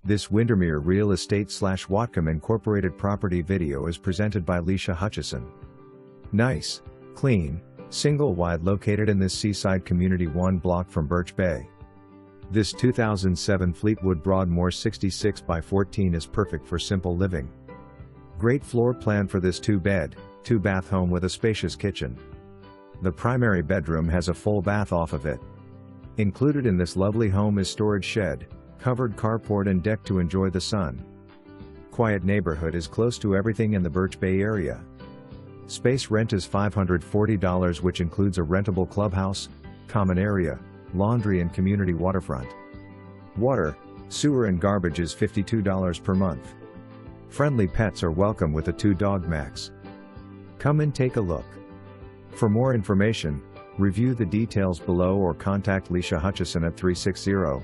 This Windermere Real Estate / Whatcom Incorporated property video is presented by Leisha Hutchison. Nice, clean, single wide located in this seaside community 1 block from Birch Bay. This 2007 Fleetwood Broadmore 66 by 14 is perfect for simple living. Great floor plan for this 2-bed, 2-bath home with a spacious kitchen. The primary bedroom has a full bath off of it. Included in this lovely home is storage shed, covered carport and deck to enjoy the sun. Quiet neighborhood is close to everything in the Birch Bay area. Space rent is $540, which includes a rentable clubhouse, common area, laundry and community waterfront. Water, sewer and garbage is $52 per month. Friendly pets are welcome with a 2-dog max. Come and take a look. For more information, review the details below or contact Leisha Hutchison at 360-354-4455.